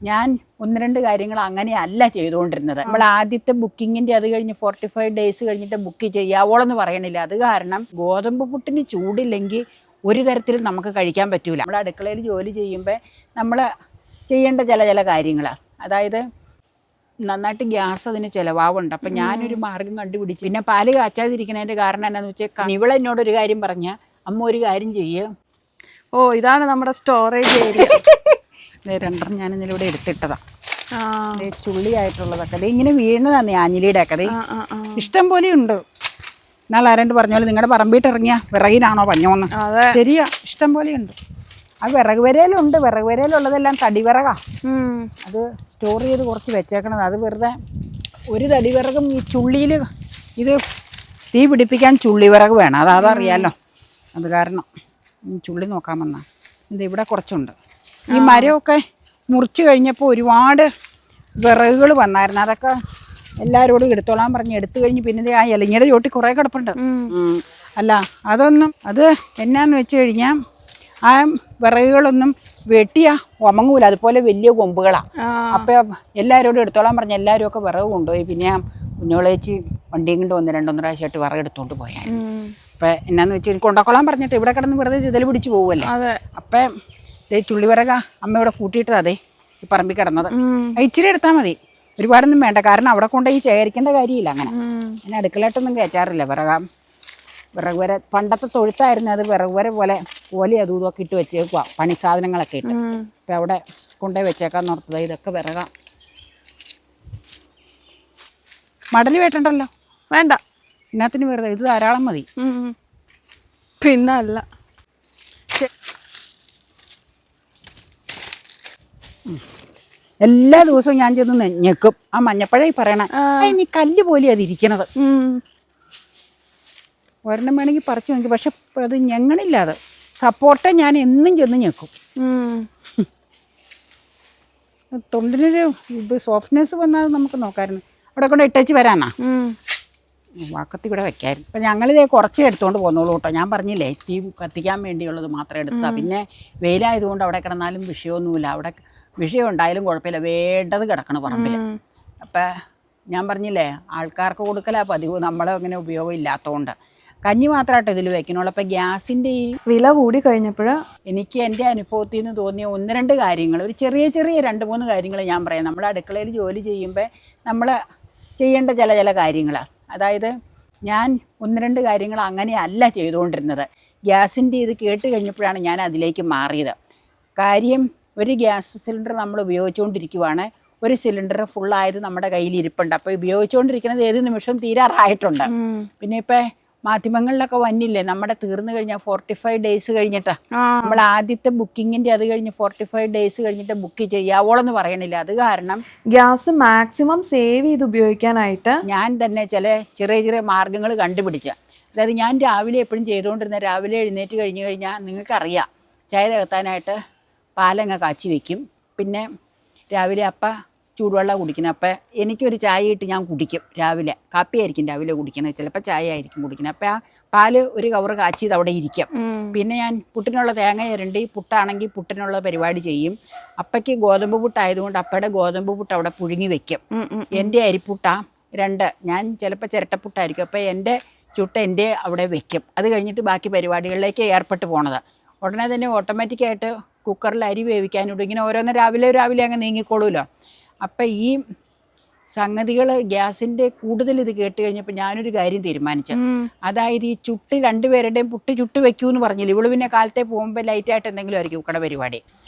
ഞാൻ ഒന്ന് രണ്ട് കാര്യങ്ങൾ അങ്ങനെയല്ല ചെയ്തുകൊണ്ടിരുന്നത്. നമ്മൾ ആദ്യത്തെ ബുക്കിങ്ങിൻ്റെ അത് കഴിഞ്ഞ് 45 ഡേയ്സ് കഴിഞ്ഞിട്ട് ബുക്ക് ചെയ്യാവോളെന്ന് പറയണില്ല. അത് കാരണം ഗോതമ്പ് പുട്ടിന് ചൂടില്ലെങ്കിൽ ഒരു തരത്തിലും നമുക്ക് കഴിക്കാൻ പറ്റൂല. നമ്മൾ അടുക്കളയിൽ ജോലി ചെയ്യുമ്പോൾ നമ്മൾ ചെയ്യേണ്ട ചില കാര്യങ്ങൾ, അതായത് നന്നായിട്ട് ഗ്യാസ് അതിന് ചിലവാവുണ്ട്. അപ്പം ഞാനൊരു മാർഗം കണ്ടുപിടിച്ചു. പിന്നെ പാല് കാച്ചാതിരിക്കുന്നതിൻ്റെ കാരണം എന്താണെന്ന് വെച്ചാൽ ഇവളെന്നോടൊരു കാര്യം പറഞ്ഞ, അമ്മ ഒരു കാര്യം ചെയ്യുക. ഓ, ഇതാണ് നമ്മുടെ സ്റ്റോറേജ് ഏരിയ. രണ്ടെണ്ണം ഞാൻ ഇന്നിലൂടെ എടുത്തിട്ടതാണ്. ചുള്ളിയായിട്ടുള്ളതൊക്കെ അത് ഇങ്ങനെ വീഴുന്നതാണ് ആഞ്ഞിലിയുടെ ഒക്കെ. ഇഷ്ടം പോലെ ഉണ്ട്. എന്നാൽ ആരണ്ട് പറഞ്ഞ പോലെ നിങ്ങളുടെ പറമ്പിട്ട് ഇറങ്ങിയ വിറകിനാണോ പഞ്ഞോന്ന്. ശരിയാ, ഇഷ്ടം പോലെ ഉണ്ട്. ആ വിറക് വരയിലുണ്ട്. വിറക് വരയിലുള്ളതെല്ലാം തടിവിറകാ. അത് സ്റ്റോർ ചെയ്ത് കുറച്ച് വെച്ചേക്കണത്. അത് വെറുതെ ഒരു തടിവിറകും ഈ ചുള്ളിയിൽ ഇത് തീ പിടിപ്പിക്കാൻ ചുള്ളി വിറക് വേണം. അതറിയാമല്ലോ. അത് കാരണം ചുള്ളി നോക്കാൻ വന്നാൽ ഇത് ഇവിടെ കുറച്ചുണ്ട്. ഈ മരമൊക്കെ മുറിച്ച് കഴിഞ്ഞപ്പോൾ ഒരുപാട് വിറകുകൾ വന്നായിരുന്നു. അതൊക്കെ എല്ലാവരോടും എടുത്തോളാൻ പറഞ്ഞ് എടുത്തു കഴിഞ്ഞ് പിന്നെ ആ ഇലഞ്ഞിയുടെ ചോട്ടി കുറേ കിടപ്പുണ്ട്. അല്ല അതൊന്നും അത് എന്നാന്ന് വെച്ച് കഴിഞ്ഞാൽ ആ വിറകുകളൊന്നും വെട്ടിയാ ഉമങ്ങൂല. അതുപോലെ വലിയ കൊമ്പുകളാണ്. അപ്പം എല്ലാവരോടും എടുത്തോളാൻ പറഞ്ഞ് എല്ലാവരും ഒക്കെ വിറക് കൊണ്ടുപോയി. പിന്നെ ഞാൻ കുഞ്ഞോളേച്ചി വണ്ടിയും കൊണ്ട് രണ്ടൊന്നര പ്രാവശ്യമായിട്ട് വിറക് എടുത്തുകൊണ്ട് പോയാൽ. അപ്പം എന്നാന്ന് വെച്ചാൽ കൊണ്ടോക്കൊള്ളാൻ പറഞ്ഞിട്ട് ഇവിടെ കിടന്ന് വെറുതെ ചിതൽ പിടിച്ച് പോകുമല്ലേ. അപ്പം ചുള്ളിവിറക അമ്മ ഇവിടെ കൂട്ടിയിട്ടത് അതെ ഈ പറമ്പിൽ കിടന്നത്. ഇച്ചിരി എടുത്താൽ മതി, ഒരുപാടൊന്നും വേണ്ട. കാരണം അവിടെ കൊണ്ട് ഈ ശേഖരിക്കേണ്ട കാര്യമില്ല. അങ്ങനെ അടുക്കളയായിട്ടൊന്നും കയറ്റാറില്ല. വിറക് വര പണ്ടത്തെ തൊഴുത്തായിരുന്നു. അത് വിറക് വര പോലെ അതും ഇതൊക്കെ ഇട്ട് വെച്ചേക്കുക, പണി സാധനങ്ങളൊക്കെ ഇട്ട്. അപ്പം അവിടെ കൊണ്ടുപോയി വെച്ചേക്കാന്ന് ഓർത്തത്. ഇതൊക്കെ വിറക. മടല് വേട്ടണ്ടല്ലോ. വേണ്ട, ഇതിനകത്തിന് വെറുതെ ഇത് ധാരാളം മതി. പിന്നല്ല എല്ലാ ദിവസവും ഞാൻ ചെന്ന് ഞെക്കും. ആ മഞ്ഞപ്പഴം പറയണ ഇനി കല്ല് പോലെ അതിരിക്കണത്. ഒരെണ്ണം വേണമെങ്കിൽ പറിച്ചു നോക്കി. പക്ഷെ അത് ഞങ്ങളില്ല. അത് സപ്പോർട്ട് ഞാൻ എന്നും ചെന്ന് ഞെക്കും. തൊണ്ടിനൊരു ഇത് സോഫ്റ്റ്നെസ് വന്നാൽ നമുക്ക് നോക്കാമായിരുന്നു. അവിടെ കൊണ്ട് ഇട്ടേച്ച് വരാനാ വാക്കത്തി ഇവിടെ വെക്കായിരുന്നു. അപ്പം ഞങ്ങളിതേ കുറച്ചേ എടുത്തുകൊണ്ട് പോന്നോളൂ കേട്ടോ. ഞാൻ പറഞ്ഞില്ലേ തീ കത്തിക്കാൻ വേണ്ടിയുള്ളത് മാത്രം എടുത്താൽ. പിന്നെ വെയിലായതുകൊണ്ട് അവിടെ കിടന്നാലും വിഷയമൊന്നുമില്ല. അവിടെ വിഷയം ഉണ്ടായാലും കുഴപ്പമില്ല, വേണ്ടത് കിടക്കണം പറമ്പിൽ. അപ്പം ഞാൻ പറഞ്ഞില്ലേ ആൾക്കാർക്ക് കൊടുക്കലാ പതിവ്, നമ്മളെ അങ്ങനെ ഉപയോഗം ഇല്ലാത്തതുകൊണ്ട്. കഞ്ഞി മാത്രമായിട്ട് ഇതിൽ വെക്കണുള്ളൂ. അപ്പം ഗ്യാസിൻ്റെ ഈ വില കൂടി കഴിഞ്ഞപ്പോൾ എനിക്ക് എൻ്റെ അനുഭവത്തിൽ നിന്ന് തോന്നിയ ഒന്ന് രണ്ട് കാര്യങ്ങൾ, ഒരു ചെറിയ 2-3 കാര്യങ്ങൾ ഞാൻ പറയാം. നമ്മൾ അടുക്കളയിൽ ജോലി ചെയ്യുമ്പോൾ നമ്മൾ ചെയ്യേണ്ട ചില കാര്യങ്ങൾ, അതായത് ഞാൻ ഒന്ന് രണ്ട് കാര്യങ്ങൾ അങ്ങനെയല്ല ചെയ്തുകൊണ്ടിരുന്നത്. ഗ്യാസിൻ്റെ ഇത് കേട്ട് കഴിഞ്ഞപ്പോഴാണ് ഞാൻ അതിലേക്ക് മാറിയത്. കാര്യം ഒരു ഗ്യാസ് സിലിണ്ടർ നമ്മൾ ഉപയോഗിച്ചുകൊണ്ടിരിക്കുവാണ്. ഒരു സിലിണ്ടർ ഫുള്ളായത് നമ്മുടെ കയ്യിൽ ഇരിപ്പുണ്ട്. അപ്പോൾ ഉപയോഗിച്ചുകൊണ്ടിരിക്കുന്നത് ഏത് നിമിഷവും തീരാറായിട്ടുണ്ട്. പിന്നെ ഇപ്പം മാധ്യമങ്ങളിലൊക്കെ വന്നില്ലേ നമ്മുടെ തീർന്നു കഴിഞ്ഞാൽ 45 ഡേയ്സ് കഴിഞ്ഞിട്ട് നമ്മൾ ആദ്യത്തെ ബുക്കിങ്ങിൻ്റെ അത് കഴിഞ്ഞ് 45 ഡേയ്സ് കഴിഞ്ഞിട്ട് ബുക്ക് ചെയ്യാവോളെന്ന് പറയണില്ല. അത് കാരണം ഗ്യാസ് മാക്സിമം സേവ് ചെയ്ത് ഉപയോഗിക്കാനായിട്ട് ഞാൻ തന്നെ ചെറിയ മാർഗ്ഗങ്ങൾ കണ്ടുപിടിച്ച. അതായത് ഞാൻ രാവിലെ എപ്പോഴും ചെയ്തുകൊണ്ടിരുന്ന, രാവിലെ എഴുന്നേറ്റ് കഴിഞ്ഞാൽ നിങ്ങൾക്കറിയാം ചായ തകർത്താനായിട്ട് പാലങ്ങ കാച്ചി വയ്ക്കും. പിന്നെ രാവിലെ ചൂടുവെള്ളം കുടിക്കണം. അപ്പം എനിക്കൊരു ചായ ഇട്ട് ഞാൻ കുടിക്കും. രാവിലെ കാപ്പിയായിരിക്കും രാവിലെ കുടിക്കുന്നത്, ചിലപ്പോൾ ചായ ആയിരിക്കും കുടിക്കുന്നത്. അപ്പം ആ പാല് ഒരു കവറ് കാച്ചിയത് അവിടെ ഇരിക്കും. പിന്നെ ഞാൻ പുട്ടിനുള്ള തേങ്ങ ചിരണ്ടി, പുട്ടാണെങ്കിൽ പുട്ടിനുള്ള പരിപാടി ചെയ്യും. അപ്പയ്ക്ക് ഗോതമ്പ് പുട്ടായതുകൊണ്ട് അപ്പയുടെ ഗോതമ്പ് പുട്ട് അവിടെ പുഴുങ്ങി വെക്കും. എൻ്റെ അരിപ്പുട്ടാ 2, ഞാൻ ചിലപ്പോൾ ചിരട്ടപ്പുട്ടായിരിക്കും. അപ്പം എൻ്റെ എൻ്റെ അവിടെ വെക്കും. അത് കഴിഞ്ഞിട്ട് ബാക്കി പരിപാടികളിലേക്ക് ഏർപ്പെട്ട് പോണത്. ഉടനെ തന്നെ ഓട്ടോമാറ്റിക്കായിട്ട് കുക്കറിൽ അരി വേവിക്കാനുണ്ട്. ഇങ്ങനെ ഓരോന്ന് രാവിലെ അങ്ങ് നീങ്ങിക്കോളൂല്ലോ. അപ്പം ഈ സംഗതികൾ ഗ്യാസിൻ്റെ കൂടുതൽ ഇത് കേട്ട് കഴിഞ്ഞപ്പോൾ ഞാനൊരു കാര്യം തീരുമാനിച്ചു. അതായത് ഈ ചുട്ട് 2 പേരുടെയും പുട്ട് ചുട്ട് വെക്കൂന്ന് പറഞ്ഞില്ല. ഇവള് പിന്നെ കാലത്തെ പോകുമ്പോൾ ലൈറ്റായിട്ട് എന്തെങ്കിലും ആയിരിക്കും ഉക്കടെ പരിപാടി.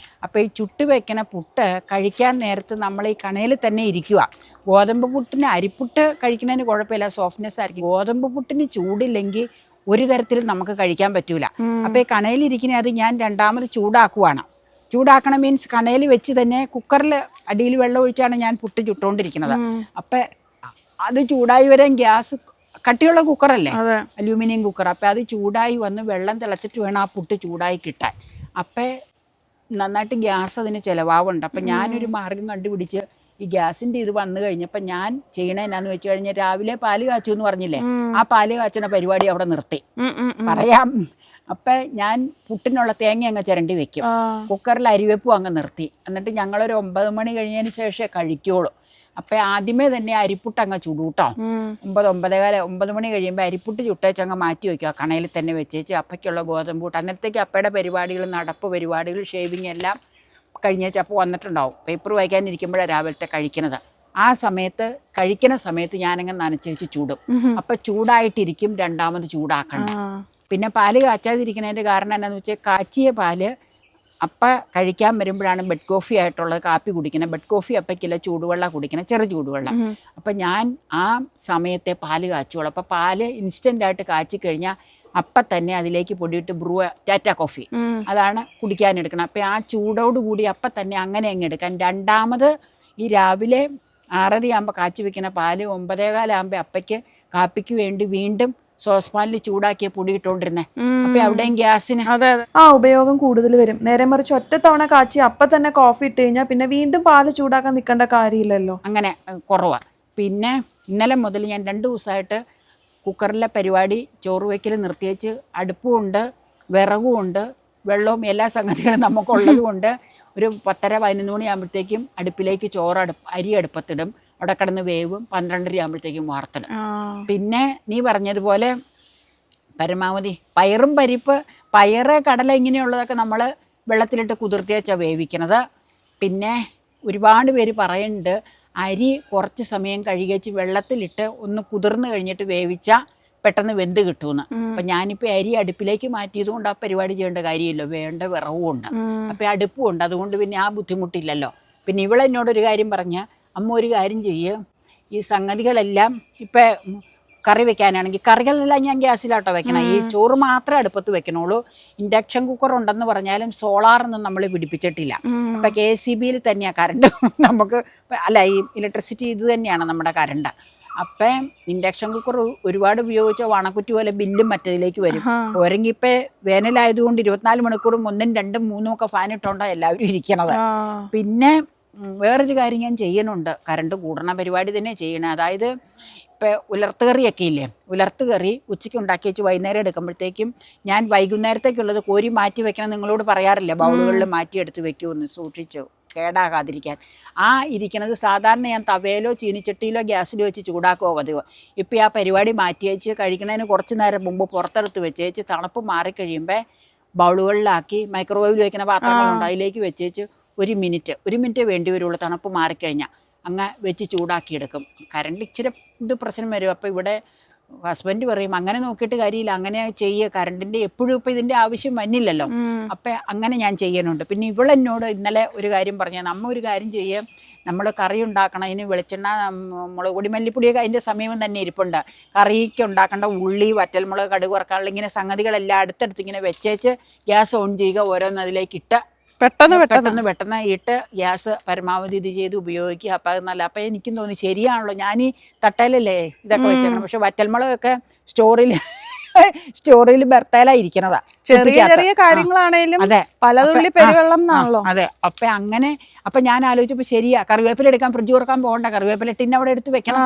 അപ്പോൾ ഈ ചുട്ട് വെക്കണ പുട്ട് കഴിക്കാൻ നേരത്ത് നമ്മൾ ഈ കണയിൽ തന്നെ ഇരിക്കുക. ഗോതമ്പ് പുട്ടിന് അരിപ്പുട്ട് കഴിക്കുന്നതിന് കുഴപ്പമില്ല, സോഫ്റ്റ്നെസ് ആയിരിക്കും. ഗോതമ്പ് പുട്ടിന് ചൂടില്ലെങ്കിൽ ഒരു തരത്തിലും നമുക്ക് കഴിക്കാൻ പറ്റൂല. അപ്പോൾ ഈ കണയിലിരിക്കുന്ന അത് ഞാൻ രണ്ടാമത് ചൂടാക്കുവാണ്. ചൂടാക്കണം മീൻസ് കണയിൽ വെച്ച് തന്നെ കുക്കറിൽ അടിയിൽ വെള്ളം ഒഴിച്ചാണ് ഞാൻ പുട്ട് ചുട്ടുകൊണ്ടിരിക്കുന്നത്. അപ്പം അത് ചൂടായി വരാൻ ഗ്യാസ് കട്ടിയുള്ള കുക്കറല്ലേ, അലൂമിനിയം കുക്കർ. അപ്പം അത് ചൂടായി വന്ന് വെള്ളം തിളച്ചിട്ട് വേണം ആ പുട്ട് ചൂടായി കിട്ടാൻ. അപ്പം നന്നായിട്ട് ഗ്യാസ് അതിന് ചിലവാവുണ്ട്. അപ്പം ഞാനൊരു മാർഗം കണ്ടുപിടിച്ച് ഈ ഗ്യാസിൻ്റെ ഇത് വന്നു കഴിഞ്ഞപ്പോൾ ഞാൻ ചെയ്യണത് എന്നാന്ന് വെച്ച് കഴിഞ്ഞാൽ രാവിലെ പാല് കാച്ചു എന്ന് പറഞ്ഞില്ലേ, ആ പാല് കാച്ചണ പരിപാടി അവിടെ നിർത്തി പറയാം. അപ്പം ഞാൻ പുട്ടിനുള്ള തേങ്ങ അങ്ങ് ചിരണ്ടി വെക്കും. കുക്കറിൽ അരിവെപ്പും അങ്ങ് നിർത്തി. എന്നിട്ട് ഞങ്ങളൊരു 9 മണി കഴിഞ്ഞതിന് ശേഷമേ കഴിക്കുകയുള്ളൂ. അപ്പം ആദ്യമേ തന്നെ അരിപ്പുട്ട് അങ്ങ് ചുടൂട്ടോ. 9 മണി കഴിയുമ്പോൾ അരിപ്പുട്ട് ചുട്ടേച്ചങ്ങ് മാറ്റി വയ്ക്കുക. കണയിൽ തന്നെ വെച്ചേച്ച് അപ്പയ്ക്കുള്ള ഗോതമ്പ് കൂട്ട്. അന്നേരത്തേക്ക് അപ്പയുടെ പരിപാടികൾ, നടപ്പ് പരിപാടികൾ, ഷേവിങ് എല്ലാം കഴിഞ്ഞേച്ച് അപ്പോൾ വന്നിട്ടുണ്ടാവും. പേപ്പർ വായിക്കാനിരിക്കുമ്പോഴാണ് രാവിലത്തെ കഴിക്കുന്നത്. ആ സമയത്ത് കഴിക്കുന്ന സമയത്ത് ഞാനങ്ങ് നനച്ചേച്ച് ചൂടും. അപ്പം ചൂടായിട്ടിരിക്കും, രണ്ടാമത് ചൂടാക്കണ്ട. പിന്നെ പാല് കാച്ചാതിരിക്കുന്നതിൻ്റെ കാരണം എന്താണെന്ന് വെച്ചാൽ കാച്ചിയ പാല് അപ്പ കഴിക്കാൻ വരുമ്പോഴാണ് ബെഡ് കോഫി ആയിട്ടുള്ളത് കാപ്പി കുടിക്കുന്നത്. ബെഡ് കോഫി അപ്പയ്ക്കില്ല, ചൂടുവെള്ളം കുടിക്കണം, ചെറു ചൂടുവെള്ളം. അപ്പം ഞാൻ ആ സമയത്തെ പാല് കാച്ചുള്ളൂ. അപ്പം പാല് ഇൻസ്റ്റൻ്റായിട്ട് കാച്ചി കഴിഞ്ഞാൽ അപ്പം തന്നെ അതിലേക്ക് പൊടിയിട്ട് ടാറ്റ കോഫി അതാണ് കുടിക്കാനെടുക്കണം. അപ്പം ആ ചൂടോടുകൂടി അപ്പം തന്നെ അങ്ങനെ അങ്ങ് എടുക്കാൻ. രണ്ടാമത് ഈ രാവിലെ 6:30 ആകുമ്പോൾ കാച്ചി വെക്കുന്ന പാല് 9:15 ആകുമ്പോൾ അപ്പയ്ക്ക് കാപ്പിക്ക് വേണ്ടി വീണ്ടും സോസ്പാനിൽ ചൂടാക്കിയ പൊടിയിട്ടോണ്ടിരുന്നേ. അപ്പൊ അവിടെയും ഗ്യാസിന് ഉപയോഗം കൂടുതൽ വരും. നേരെ മറിച്ച് ഒറ്റ തവണ കാച്ചി അപ്പം തന്നെ കോഫി ഇട്ട് കഴിഞ്ഞാൽ പിന്നെ വീണ്ടും പാല് ചൂടാക്കാൻ നിൽക്കേണ്ട കാര്യമില്ലല്ലോ. അങ്ങനെ കുറവാണ്. പിന്നെ ഇന്നലെ മുതൽ ഞാൻ 2 ദിവസമായിട്ട് കുക്കറിലെ പരിപാടി ചോറ് വയ്ക്കൽ നിർത്തിയേച്ച് അടുപ്പുമുണ്ട്, വിറകുമുണ്ട്, വെള്ളവും എല്ലാ സംഗതികളും നമുക്കുള്ളത് കൊണ്ട് ഒരു 10:30-11 മണിയാകുമ്പോഴത്തേക്കും അടുപ്പിലേക്ക് അരി അടുപ്പത്തിടും. അവിടെ കിടന്ന് വേവും. 12:30 ആകുമ്പോഴത്തേക്കും വാർത്തിടും. പിന്നെ നീ പറഞ്ഞതുപോലെ പരമാവധി പയറ്, കടല ഇങ്ങനെയുള്ളതൊക്കെ നമ്മൾ വെള്ളത്തിലിട്ട് കുതിർത്തിയേച്ചാണ് വേവിക്കണത്. പിന്നെ ഒരുപാട് പേര് പറയുന്നുണ്ട് അരി കുറച്ച് സമയം കഴുകിച്ച് വെള്ളത്തിലിട്ട് ഒന്ന് കുതിർന്ന് കഴിഞ്ഞിട്ട് വേവിച്ചാൽ പെട്ടെന്ന് വെന്ത് കിട്ടുമെന്ന്. അപ്പം ഞാനിപ്പോൾ അരി അടുപ്പിലേക്ക് മാറ്റിയത് കൊണ്ട് ആ പരിപാടി ചെയ്യേണ്ട കാര്യമില്ല. വേണ്ട വിറവുമുണ്ട്, അപ്പം അടുപ്പുമുണ്ട്. അതുകൊണ്ട് പിന്നെ ആ ബുദ്ധിമുട്ടില്ലല്ലോ. പിന്നെ ഇവളെന്നോടൊരു കാര്യം പറഞ്ഞ, അമ്മ ഒരു കാര്യം ചെയ്യുക, ഈ സംഗതികളെല്ലാം ഇപ്പം കറി വെക്കാനാണെങ്കിൽ കറികളെല്ലാം ഞാൻ ഗ്യാസിലാട്ടോ വെക്കണം. ഈ ചോറ് മാത്രമേ അടുപ്പത്ത് വെക്കണുള്ളൂ. ഇൻഡക്ഷൻ കുക്കർ ഉണ്ടെന്ന് പറഞ്ഞാലും സോളാറൊന്നും നമ്മൾ പിടിപ്പിച്ചിട്ടില്ല. ഇപ്പം KCBയിൽ തന്നെയാണ് കറണ്ട്. നമുക്ക് അല്ല, ഈ ഇലക്ട്രിസിറ്റി ഇത് തന്നെയാണ് നമ്മുടെ കറണ്ട്. അപ്പം ഇൻഡക്ഷൻ കുക്കർ ഒരുപാട് ഉപയോഗിച്ച വണക്കുറ്റി പോലെ ബില്ലും മറ്റതിലേക്ക് വരും. ഒരെങ്കിപ്പോൾ വേനലായതുകൊണ്ട് 24 മണിക്കൂറും 1ഉം 2ഉം 3ഉം ഒക്കെ ഫാൻ ഇട്ടുകൊണ്ടാണ് എല്ലാവരും ഇരിക്കണത്. പിന്നെ വേറൊരു കാര്യം ഞാൻ ചെയ്യുന്നുണ്ട്, കറണ്ട് കൂടണ പരിപാടി തന്നെ ചെയ്യണേ. അതായത് ഇപ്പോൾ ഉലർത്തുകറിയൊക്കെ ഇല്ലേ, ഉലർത്തുകറി ഉച്ചയ്ക്ക് ഉണ്ടാക്കി വെച്ച് വൈകുന്നേരം എടുക്കുമ്പോഴത്തേക്കും ഞാൻ വൈകുന്നേരത്തേക്കുള്ളത് കോരി മാറ്റി വെക്കണം. നിങ്ങളോട് പറയാറില്ല ബൗളുകളിൽ മാറ്റിയെടുത്ത് വെക്കുമെന്ന്, സൂക്ഷിച്ചു കേടാകാതിരിക്കാൻ. ആ ഇരിക്കുന്നത് സാധാരണ ഞാൻ തവയിലോ ചീനിച്ചട്ടിയിലോ ഗ്യാസിലോ വെച്ച് ചൂടാക്കുമോ പതിവ്. ഇപ്പോൾ ആ പരിപാടി മാറ്റി വെച്ച് കഴിക്കുന്നതിന് കുറച്ച് നേരം മുമ്പ് പുറത്തെടുത്ത് വെച്ചേച്ച് തണുപ്പ് മാറിക്കഴിയുമ്പോൾ ബൗളുകളിലാക്കി മൈക്രോവേവിൽ വയ്ക്കുന്ന പാത്രങ്ങളുണ്ട്, അതിലേക്ക് വെച്ചേച്ച് 1 മിനിറ്റ് വേണ്ടി വരുള്ളൂ. തണുപ്പ് മാറിക്കഴിഞ്ഞാൽ അങ്ങ് വെച്ച് ചൂടാക്കിയെടുക്കും. കറണ്ട് ഇച്ചിരി ഇത് പ്രശ്നം വരും. അപ്പോൾ ഇവിടെ ഹസ്ബൻഡ് പറയും അങ്ങനെ നോക്കിയിട്ട് കാര്യമില്ല, അങ്ങനെ ചെയ്യുക, കറണ്ടിൻ്റെ എപ്പോഴും ഇപ്പോൾ ഇതിൻ്റെ ആവശ്യം വന്നില്ലല്ലോ. അപ്പം അങ്ങനെ ഞാൻ ചെയ്യുന്നുണ്ട്. പിന്നെ ഇവളെന്നോട് ഇന്നലെ ഒരു കാര്യം പറഞ്ഞാൽ, നമ്മ ഒരു കാര്യം ചെയ്യുക, നമ്മൾ കറി ഉണ്ടാക്കണം, അതിന് വെളിച്ചെണ്ണ, മുളക് പൊടി, മല്ലിപ്പൊടിയൊക്കെ അതിൻ്റെ സമയം തന്നെ ഇരിപ്പുണ്ട്. കറിക്ക് ഉണ്ടാക്കേണ്ട ഉള്ളി, വറ്റൽമുളക്, കടുക് വറക്കാനുള്ള ഇങ്ങനെ സംഗതികളെല്ലാം അടുത്തടുത്ത് ഇങ്ങനെ വെച്ചേച്ച് ഗ്യാസ് ഓൺ ചെയ്യുക, ഓരോന്ന് അതിലേക്ക് ഇട്ട് പെട്ടെന്ന് ഇട്ട് ഗ്യാസ് പരമാവധി ഇത് ചെയ്ത് ഉപയോഗിക്കുക. അപ്പം അത് നല്ല. അപ്പം എനിക്കും തോന്നി ശരിയാണല്ലോ, ഞാൻ ഈ തട്ടയിലല്ലേ ഇതൊക്കെ വെച്ചേക്കണം. പക്ഷെ വറ്റൽമുളകൊക്കെ സ്റ്റോറിൽ ബർത്തയിലായിരിക്കണതാ. ചെറിയ കാര്യങ്ങളാണേലും പലതുള്ളി പെരുവെള്ളം എന്നാണല്ലോ. അതെ. അപ്പം ഞാൻ ആലോചിച്ചപ്പോൾ ശരിയാ, കറിവേപ്പില എടുക്കാൻ ഫ്രിഡ്ജ് തുറക്കാൻ പോകണ്ട, കറിവേപ്പില ടിന്ന് അവിടെ എടുത്ത് വെക്കണം.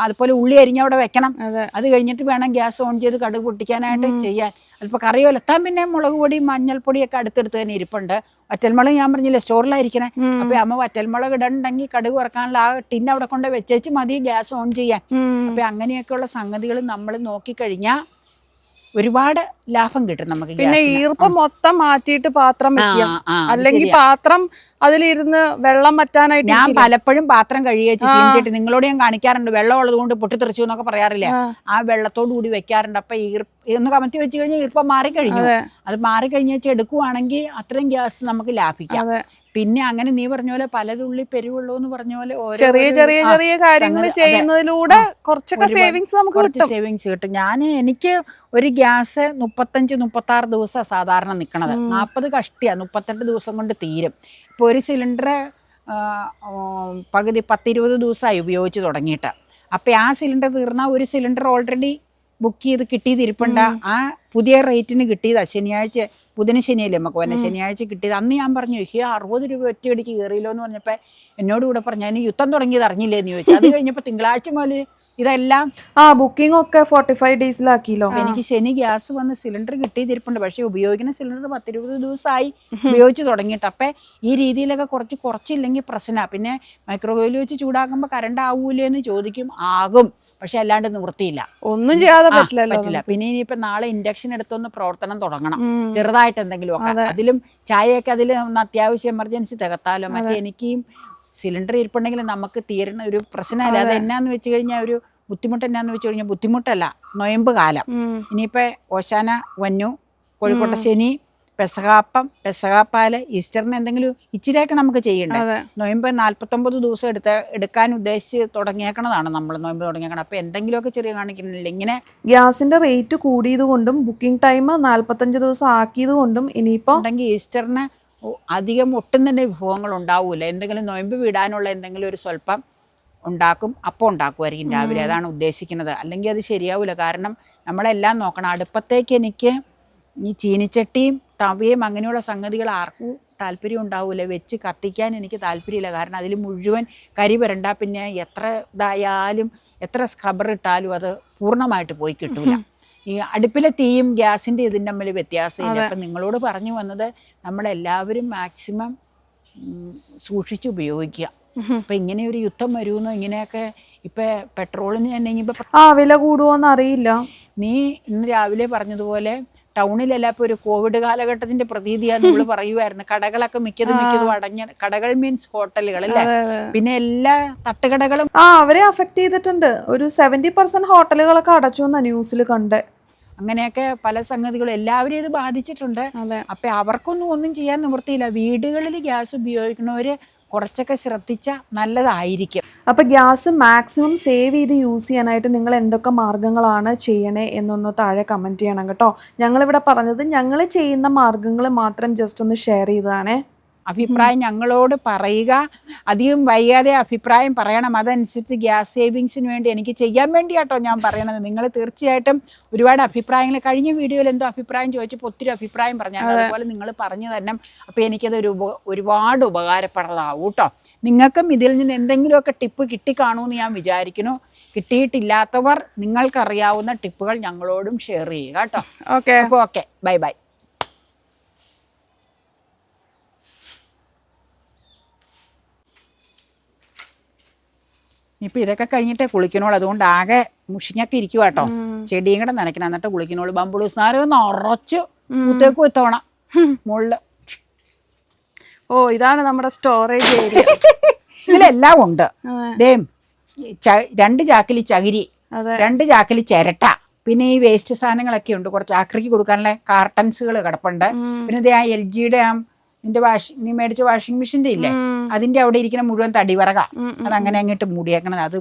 അതുപോലെ ഉള്ളി അരിഞ്ഞ് അവിടെ വെക്കണം. അത് കഴിഞ്ഞിട്ട് വേണം ഗ്യാസ് ഓൺ ചെയ്ത് കടുക് പൊട്ടിക്കാനായിട്ട് ചെയ്യാൻ. അതിപ്പോൾ കറി വലത്താൻ പിന്നെ മുളക് പൊടി, മഞ്ഞൾപ്പൊടിയൊക്കെ അടുത്തടുത്ത് തന്നെ ഇരിപ്പുണ്ട്. വറ്റൽമുളക് ഞാൻ പറഞ്ഞില്ലേ സ്റ്റോറിലായിരിക്കണേ. അപ്പം അമ്മ വറ്റൽമുളക് ഇടണ്ടെങ്കിൽ കടുക് വറക്കാനുള്ള ആ ടിന്ന് അവിടെ കൊണ്ട് വെച്ചേച്ച് മതി ഗ്യാസ് ഓൺ ചെയ്യാൻ. അപ്പം അങ്ങനെയൊക്കെയുള്ള സംഗതികൾ നമ്മൾ നോക്കിക്കഴിഞ്ഞാൽ ഒരുപാട് ലാഭം കിട്ടും നമുക്ക്. പിന്നെ ഈർപ്പം മൊത്തം മാറ്റിയിട്ട് പാത്രം വെക്കുക, അല്ലെങ്കിൽ പാത്രം അതിലിരുന്ന് വെള്ളം വറ്റാനായിട്ട്. ഞാൻ പലപ്പോഴും പാത്രം കഴുകിയേച്ച് ചീനിച്ചിട്ട് നിങ്ങളോട് ഞാൻ കാണിക്കാറുണ്ട്, വെള്ളം ഉള്ളത് കൊണ്ട് പൊട്ടിത്തെറിച്ചു എന്നൊക്കെ പറയാറില്ല. ആ വെള്ളത്തോടു കൂടി വെക്കാറുണ്ട്. അപ്പൊ ഒന്ന് കമത്തി വെച്ച് കഴിഞ്ഞാൽ ഈർപ്പം മാറിക്കഴിഞ്ഞു. അത് മാറിക്കഴിഞ്ഞേച്ച് എടുക്കുവാണെങ്കിൽ അത്രയും ഗ്യാസ് നമുക്ക് ലാഭിക്കാം. പിന്നെ അങ്ങനെ നീ പറഞ്ഞ പോലെ പലതുള്ളി പെരുവെള്ളം എന്ന് പറഞ്ഞ പോലെ ചെറിയ കാര്യങ്ങൾ ചെയ്യുന്നതിലൂടെ കുറച്ചൊക്കെ സേവിങ്സ് നമുക്ക് കിട്ടും. സേവിങ്സ് കിട്ടും. എനിക്ക് ഒരു ഗ്യാസ് 35-36 ദിവസം സാധാരണ നിൽക്കണത്. 40 കഷ്ടിയാണ്, 38 ദിവസം കൊണ്ട് തീരും. ഇപ്പോൾ ഒരു സിലിണ്ടർ പകുതി 10-20 ദിവസമായി ഉപയോഗിച്ച് തുടങ്ങിയിട്ട്. അപ്പോൾ ആ സിലിണ്ടർ തീർന്നാൽ ഒരു സിലിണ്ടർ ഓൾറെഡി ബുക്ക് ചെയ്ത് കിട്ടിയതിരിപ്പുണ്ട്. ആ പുതിയ റേറ്റിന് കിട്ടിയതാണ്. ശനിയാഴ്ച, ബുധന് ശനിയല്ലേ നമുക്ക് വന്നെ, ശനിയാഴ്ച കിട്ടിയത്. അന്ന് ഞാൻ പറഞ്ഞു 60 രൂപ ഒറ്റയടിക്ക് കയറിയല്ലോ എന്ന് പറഞ്ഞപ്പോൾ എന്നോട് കൂടെ പറഞ്ഞു, അതിന് യുദ്ധം തുടങ്ങിയത് അറിഞ്ഞില്ലേന്ന് ചോദിച്ചു. അത് കഴിഞ്ഞപ്പോൾ തിങ്കളാഴ്ച മുതൽ ഇതെല്ലാം ബുക്കിംഗ് ഒക്കെ 45 ഡേയ്സിലാക്കിയല്ലോ. എനിക്ക് ശനി ഗ്യാസ് വന്ന് സിലിണ്ടർ കിട്ടിയിരിപ്പുണ്ട്. പക്ഷേ ഉപയോഗിക്കുന്ന സിലിണ്ടർ 10-20 ദിവസമായി ഉപയോഗിച്ച് തുടങ്ങിയിട്ട്. അപ്പം ഈ രീതിയിലൊക്കെ കുറച്ചില്ലെങ്കിൽ പ്രശ്നമാണ്. പിന്നെ മൈക്രോവേവിൽ വെച്ച് ചൂടാക്കുമ്പോൾ കറണ്ട് ആവൂലേന്ന് ചോദിക്കും. ആകും, പക്ഷെ അല്ലാണ്ട് നിവൃത്തിയില്ല, ഒന്നും ചെയ്യാതെ പറ്റില്ല. പിന്നെ ഇനിയിപ്പോൾ നാളെ ഇൻഡക്ഷൻ എടുത്തൊന്ന് പ്രവർത്തനം തുടങ്ങണം, ചെറുതായിട്ട് എന്തെങ്കിലും ഒക്കെ. അതിലും ചായയൊക്കെ അതിൽ ഒന്ന് അത്യാവശ്യം എമർജൻസി തികത്താലോ. മറ്റേ എനിക്കും സിലിണ്ടർ ഇരിപ്പുണ്ടെങ്കിൽ നമുക്ക് തീരണ ഒരു പ്രശ്നമല്ല. അത് എന്നാന്ന് വെച്ച് കഴിഞ്ഞാൽ ഒരു ബുദ്ധിമുട്ട് എന്നാന്ന് വെച്ച് കഴിഞ്ഞാൽ ബുദ്ധിമുട്ടല്ല, നൊയമ്പ് കാലം. ഇനിയിപ്പോൾ ഓശാന വന്നു, കോഴിക്കോട്ടെ ശനി, പെസഹാപ്പം, പെസഹാപ്പാല്, ഈസ്റ്ററിന് എന്തെങ്കിലും ഇച്ചിരിയൊക്കെ നമുക്ക് ചെയ്യണ്ടേ. നൊയമ്പ് 49 ദിവസം എടുക്കാൻ ഉദ്ദേശിച്ച് തുടങ്ങിയേക്കണതാണ് നമ്മൾ, നൊയമ്പ് തുടങ്ങിയേക്കണം. അപ്പോൾ എന്തെങ്കിലുമൊക്കെ ചെറിയ കാണിക്കുന്നില്ല. ഇങ്ങനെ ഗ്യാസിന്റെ റേറ്റ് കൂടിയത് കൊണ്ടും ബുക്കിംഗ് ടൈം 45 ദിവസം ആക്കിയത് കൊണ്ടും ഇനിയിപ്പോൾ ഉണ്ടെങ്കിൽ ഈസ്റ്ററിന് അധികം ഒട്ടും തന്നെ വിഭവങ്ങൾ ഉണ്ടാവില്ല. എന്തെങ്കിലും നൊയമ്പ് വിടാനുള്ള എന്തെങ്കിലും ഒരു സ്വല്പം ഉണ്ടാക്കും, അപ്പം ഉണ്ടാക്കുമായിരിക്കും രാവിലെ. അതാണ് ഉദ്ദേശിക്കുന്നത്. അല്ലെങ്കിൽ അത് ശരിയാവില്ല. കാരണം നമ്മളെല്ലാം നോക്കണം. അടുപ്പത്തേക്ക് എനിക്ക് ഈ ചീനിച്ചട്ടിയും തവയും അങ്ങനെയുള്ള സംഗതികൾ ആർക്കും താല്പര്യം ഉണ്ടാവില്ല. വെച്ച് കത്തിക്കാൻ എനിക്ക് താല്പര്യമില്ല. കാരണം അതിൽ മുഴുവൻ കരി വരണ്ട. പിന്നെ എത്ര ഇതായാലും എത്ര സ്ക്രബ്ബർ ഇട്ടാലും അത് പൂർണ്ണമായിട്ട് പോയി കിട്ടൂല. ഈ അടുപ്പിലെ തീയും ഗ്യാസിൻ്റെ ഇതിൻ്റെ തമ്മിൽ വ്യത്യാസമില്ല. അപ്പം നിങ്ങളോട് പറഞ്ഞു വന്നത് നമ്മളെല്ലാവരും മാക്സിമം സൂക്ഷിച്ച് ഉപയോഗിക്കുക. അപ്പം ഇങ്ങനെ ഒരു യുദ്ധം വരുമെന്നോ ഇങ്ങനെയൊക്കെ ഇപ്പം പെട്രോളിന് തന്നെ ഇനിയിപ്പോൾ വില കൂടുമോയെന്ന് അറിയില്ല. നീ ഇന്ന് രാവിലെ പറഞ്ഞതുപോലെ ടൗണിലല്ല ഇപ്പോൾ ഒരു കോവിഡ് കാലഘട്ടത്തിന്റെ പ്രതീതിയാണ് നമ്മൾ പറയുമായിരുന്നു. കടകളൊക്കെ മിക്കതും അടഞ്ഞ, കടകൾ മീൻസ് ഹോട്ടലുകൾ അല്ലേ, പിന്നെ എല്ലാ തട്ടുകടകളും അവരെ അഫക്ട് ചെയ്തിട്ടുണ്ട്. ഒരു 70% ഹോട്ടലുകളൊക്കെ അടച്ചു എന്നാ ന്യൂസിൽ കണ്ടേ. അങ്ങനെയൊക്കെ പല സംഗതികളും എല്ലാവരും ഇത് ബാധിച്ചിട്ടുണ്ട്. അപ്പം ഒന്നും ചെയ്യാൻ നിവൃത്തിയില്ല. വീടുകളിൽ ഗ്യാസ് ഉപയോഗിക്കുന്നവര് കുറച്ചൊക്കെ ശ്രദ്ധിച്ചാൽ നല്ലതായിരിക്കും. അപ്പോൾ ഗ്യാസ് മാക്സിമം സേവ് ചെയ്ത് യൂസ് ചെയ്യാനായിട്ട് നിങ്ങൾ എന്തൊക്കെ മാർഗ്ഗങ്ങളാണ് ചെയ്യണേ എന്നൊന്ന് താഴെ കമൻറ്റ് ചെയ്യണം കേട്ടോ. ഞങ്ങളിവിടെ പറഞ്ഞത് ഞങ്ങൾ ചെയ്യുന്ന മാർഗ്ഗങ്ങൾ മാത്രം ജസ്റ്റ് ഒന്ന് ഷെയർ ചെയ്തതാണേ. അഭിപ്രായം ഞങ്ങളോട് പറയുക. അധികം വൈകാതെ അഭിപ്രായം പറയണം. അതനുസരിച്ച് ഗ്യാസ് സേവിങ്സിന് വേണ്ടി എനിക്ക് ചെയ്യാൻ വേണ്ടിയാട്ടോ ഞാൻ പറയണത്. നിങ്ങൾ തീർച്ചയായിട്ടും ഒരുപാട് അഭിപ്രായങ്ങൾ, കഴിഞ്ഞ വീഡിയോയിൽ എന്തോ അഭിപ്രായം ചോദിച്ചപ്പോൾ ഒത്തിരി അഭിപ്രായം പറഞ്ഞാൽ അതുപോലെ നിങ്ങൾ പറഞ്ഞു തന്നെ. അപ്പോൾ എനിക്കത് ഒരുപാട് ഉപകാരപ്രദമാവും കേട്ടോ. നിങ്ങൾക്കും ഇതിൽ നിന്ന് എന്തെങ്കിലുമൊക്കെ ടിപ്പ് കിട്ടിക്കാണുമെന്ന് ഞാൻ വിചാരിക്കുന്നു. കിട്ടിയിട്ടില്ലാത്തവർ നിങ്ങൾക്കറിയാവുന്ന ടിപ്പുകൾ ഞങ്ങളോടും ഷെയർ ചെയ്യുക കേട്ടോ. അപ്പോൾ ഓക്കെ, ബൈ ബൈ. ഇപ്പം ഇതൊക്കെ കഴിഞ്ഞിട്ടേ കുളിക്കണോളൂ. അതുകൊണ്ട് ആകെ മുഷിഞ്ഞൊക്കെ ഇരിക്കുക കേട്ടോ. ചെടിയും കൂടെ നനയ്ക്കണം, എന്നിട്ട് കുളിക്കണോളൂ. ബംബുളൂസ്നാര് നിറച്ച് കുത്തേക്കും ഇത്തവണ മുകളില്. ഇതാണ് നമ്മുടെ സ്റ്റോറേജ് ഏരിയ. ഇതിലെല്ലാം ഉണ്ട്. 2 ചാക്കിൽ ചകിരി, 2 ചാക്കിൽ ചിരട്ട, പിന്നെ ഈ വേസ്റ്റ് സാധനങ്ങളൊക്കെ ഉണ്ട്. കുറച്ച് ആക്രിക്ക് കൊടുക്കാനുള്ള കാർട്ടൻസുകൾ കിടപ്പുണ്ട്. പിന്നെ ആ LGയുടെ നീ മേടിച്ച വാഷിംഗ് മെഷീൻ്റെ ഇല്ലേ, അതിന്റെ അവിടെ ഇരിക്കുന്ന മുഴുവൻ തടിവറക, അതങ്ങനെ അങ്ങോട്ട് മൂടിയേക്കണത്. അത്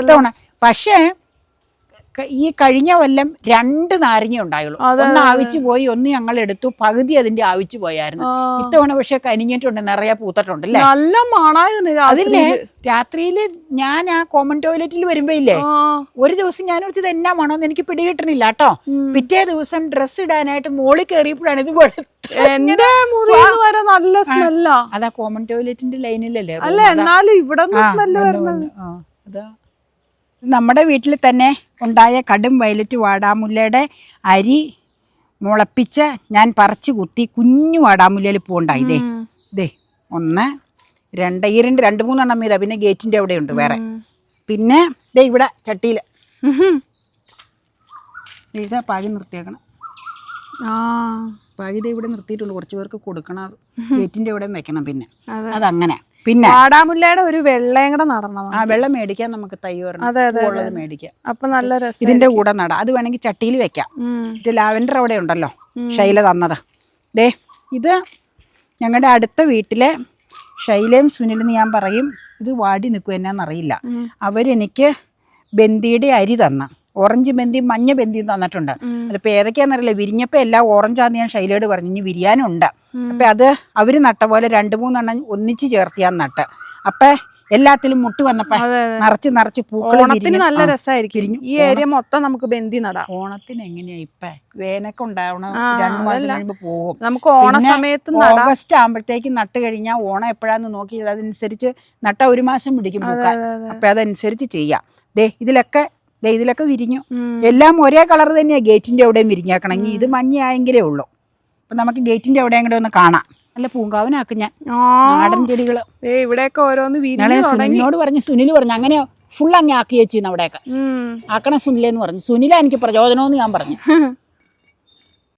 ഇത്തവണ പക്ഷേ ഈ കഴിഞ്ഞ കൊല്ലം 2 നാരങ്ങ ഉണ്ടായുള്ളൂ. ഒന്ന് ആവിച്ചു പോയി, ഒന്ന് ഞങ്ങൾ എടുത്തു. പകുതി അതിന്റെ ആവിച്ചു പോയായിരുന്നു. ഇത്തവണ പക്ഷെ കനിഞ്ഞിട്ടുണ്ട്, നിറയെ പൂത്തിട്ടുണ്ട് അല്ലേ. നല്ല മണായിരുന്നു. അതില്ലേ രാത്രിയില് ഞാൻ ആ കോമൺ ടോയ്ലറ്റിൽ വരുമ്പോ ഇല്ലേ, ഒരു ദിവസം ഞാൻ ഓർത്തത് എന്നാ മണമെന്ന് എനിക്ക് പിടികിട്ടണില്ല കേട്ടോ. പിറ്റേ ദിവസം ഡ്രസ്സ് ഇടാനായിട്ട് മോളിൽ കയറിയപ്പോഴാണ് ഇത് നല്ല സ്മെല്ലാ. അതാ കോമൺ ടോയ്ലറ്റിന്റെ ലൈനിലല്ലേ. അതാ നമ്മുടെ വീട്ടിൽ തന്നെ ഉണ്ടായ കടും വയലറ്റ് വാടാമുല്ലയുടെ അരി മുളപ്പിച്ച് ഞാൻ പറിച്ചു കുത്തി കുഞ്ഞു വാടാമുല്ലയിൽ പൂണ്ടായി. ഇതേ 1, 2, ഈ 2-3 എണ്ണം ഇതാ. പിന്നെ ഗേറ്റിന്റെ അവിടെ ഉണ്ട് വേറെ. പിന്നെ ഇതേ ഇവിടെ ചട്ടിയിൽ ഇതാ പാകി നിർത്തിയേക്കണം. പാകിത ഇവിടെ നിർത്തിയിട്ടുണ്ട്. കുറച്ച് പേർക്ക് കൊടുക്കണം. ഗേറ്റിന്റെ അവിടെ വെക്കണം. പിന്നെ അതങ്ങനെ. പിന്നെ വാടാമുല്ലയുടെ ഒരു വെള്ളയും കൂടെ നടണം. വെള്ളം മേടിക്കാൻ നമുക്ക് തൈ ഉള്ളത് മേടിക്കാം. അപ്പൊ നല്ല രസം. ഇതിന്റെ കൂടെ നടാം. അത് വേണമെങ്കിൽ ചട്ടിയിൽ വെക്കാം. ഇത് ലാവൻഡർ അവിടെ ഉണ്ടല്ലോ, ഷൈല തന്നത്. ഇത് ഞങ്ങളുടെ അടുത്ത വീട്ടിലെ ഷൈലയും സുനിലെന്ന് ഞാൻ പറയും. ഇത് വാടി നിൽക്കും എന്നാന്നറിയില്ല. അവരെനിക്ക് ബന്ദിയുടെ അരി തന്ന, ഓറഞ്ച് ബന്ദിയും മഞ്ഞ ബന്ദിയും തന്നിട്ടുണ്ട്. അതിപ്പോൾ ഏതൊക്കെയാണെന്നറിയില്ല. വിരിഞ്ഞപ്പോൾ എല്ലാം ഓറഞ്ചാന്ന് ഞാൻ ഷൈലയോട് പറഞ്ഞു. ഇനി വിരിയാനുണ്ട്. അപ്പം അത് അവർ നട്ട പോലെ 2-3 എണ്ണം ഒന്നിച്ച് ചേർത്ത് ഞാൻ നട്ട്. അപ്പം എല്ലാത്തിലും മുട്ട് വന്നപ്പോ നിറച്ച് നിറച്ച് പൂക്കൾ ഓണത്തിന് നല്ല രസമായിരിക്കും. ഈ ഏരിയ മൊത്തം നമുക്ക് ബന്ദി നടാം. ഓണത്തിന് എങ്ങനെയാ ഇപ്പൊ വേനൊക്കെ ഉണ്ടാവണം, 2 മാസം കഴിയുമ്പോ പോകും. നമുക്ക് ഓണ സമയത്ത് ഓഗസ്റ്റ് ആകുമ്പോഴത്തേക്ക് നട്ട് കഴിഞ്ഞാൽ ഓണം എപ്പോഴാന്ന് നോക്കി അതനുസരിച്ച് നട്ട 1 മാസം പിടിക്കും പൂക്കാൻ. അപ്പൊ അതനുസരിച്ച് ചെയ്യാം. ഇതിലൊക്കെ വിരിഞ്ഞു. എല്ലാം ഒരേ കളർ തന്നെയാ ഗേറ്റിന്റെ എവിടെയും വിരിഞ്ഞേക്കണമെങ്കിൽ. ഇത് മഞ്ഞയായെങ്കിലേ ഉള്ളൂ. അപ്പൊ നമുക്ക് ഗേറ്റിന്റെ എവിടെയും കൂടെ ഒന്ന് കാണാം. നല്ല പൂങ്കാവനാക്കും ഞാൻ. നാടൻ ചെടികള് ഇവിടെയൊക്കെ ഓരോന്ന് സുനിലിനോട് പറഞ്ഞു. സുനിൽ പറഞ്ഞു അങ്ങനെ ഫുൾ അങ്ങ് ആക്കി വെച്ചിരുന്നു അവിടെയൊക്കെ. ആക്കണ സുനിലെന്ന് പറഞ്ഞു. സുനില എനിക്ക് പ്രചോദനമെന്ന് ഞാൻ പറഞ്ഞു.